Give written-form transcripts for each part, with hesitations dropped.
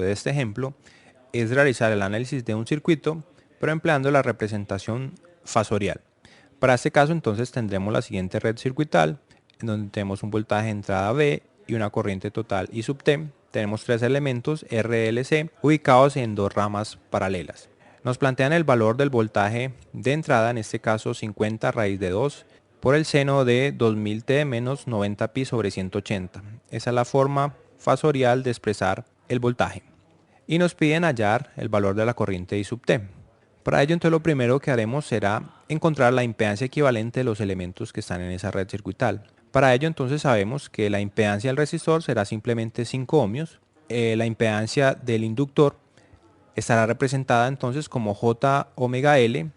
de este ejemplo es realizar el análisis de un circuito, pero empleando la representación fasorial. Para este caso entonces tendremos la siguiente red circuital, en donde tenemos un voltaje de entrada V y una corriente total I sub T. Tenemos tres elementos RLC ubicados en dos ramas paralelas. Nos plantean el valor del voltaje de entrada, en este caso 50 raíz de 2 por el seno de 2000 T menos 90 pi sobre 180. Esa es la forma fasorial de expresar el voltaje. Y nos piden hallar el valor de la corriente I sub T. Para ello entonces lo primero que haremos será encontrar la impedancia equivalente de los elementos que están en esa red circuital. Para ello entonces sabemos que la impedancia del resistor será simplemente 5 ohmios. La impedancia del inductor estará representada entonces como J omega L,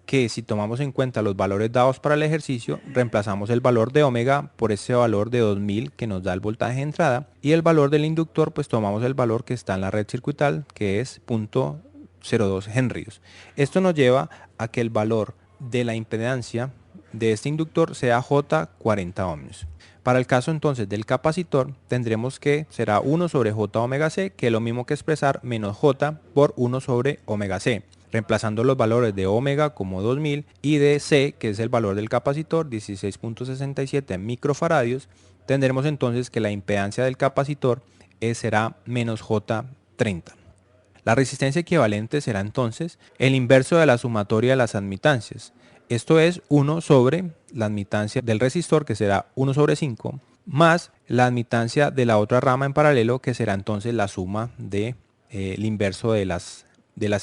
que si tomamos en cuenta los valores dados para el ejercicio, reemplazamos el valor de omega por ese valor de 2000 que nos da el voltaje de entrada, y el valor del inductor pues tomamos el valor que está en la red circuital, que es 0.02 henrios. Esto nos lleva a que el valor de la impedancia de este inductor sea J 40 ohmios. Para el caso entonces del capacitor tendremos que será 1 sobre J omega C, que es lo mismo que expresar menos J por 1 sobre omega C, reemplazando los valores de omega como 2000 y de C, que es el valor del capacitor, 16.67 microfaradios. Tendremos entonces que la impedancia del capacitor será menos J 30. La resistencia equivalente será entonces el inverso de la sumatoria de las admitancias. Esto es 1 sobre la admitancia del resistor, que será 1 sobre 5, más la admitancia de la otra rama en paralelo, que será entonces la suma del inverso de las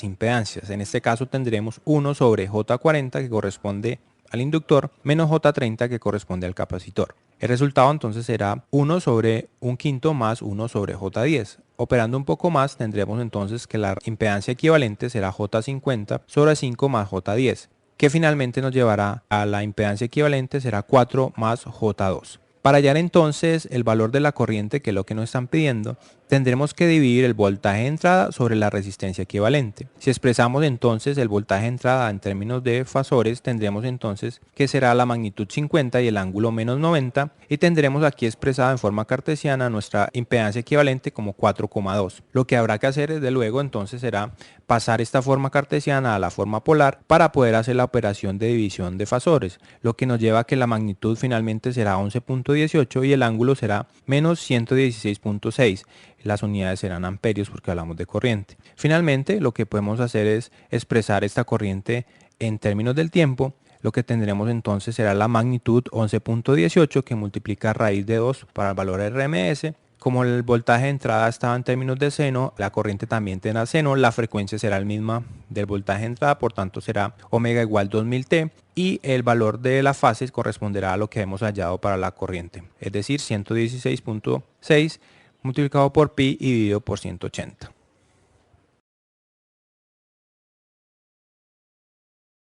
impedancias. En este caso tendremos 1 sobre J40, que corresponde al inductor, menos J30, que corresponde al capacitor. El resultado entonces será 1 sobre 1/5 más 1 sobre J10. Operando un poco más, tendremos entonces que la impedancia equivalente será J50 sobre 5 más J10, que finalmente nos llevará a la impedancia equivalente será 4 más J2. Para hallar entonces el valor de la corriente, que es lo que nos están pidiendo, tendremos que dividir el voltaje de entrada sobre la resistencia equivalente. Si expresamos entonces el voltaje de entrada en términos de fasores, tendremos entonces que será la magnitud 50 y el ángulo menos 90, y tendremos aquí expresada en forma cartesiana nuestra impedancia equivalente como 4,2. Lo que habrá que hacer desde luego entonces será pasar esta forma cartesiana a la forma polar para poder hacer la operación de división de fasores, lo que nos lleva a que la magnitud finalmente será 11.18 y el ángulo será menos 116.6. Las unidades serán amperios porque hablamos de corriente. Finalmente, lo que podemos hacer es expresar esta corriente en términos del tiempo. Lo que tendremos entonces será la magnitud 11.18, que multiplica raíz de 2 para el valor RMS. Como el voltaje de entrada estaba en términos de seno, la corriente también tendrá seno, la frecuencia será la misma del voltaje de entrada, por tanto será omega igual 2000 T, y el valor de la fase corresponderá a lo que hemos hallado para la corriente, es decir 116.6 multiplicado por pi y dividido por 180.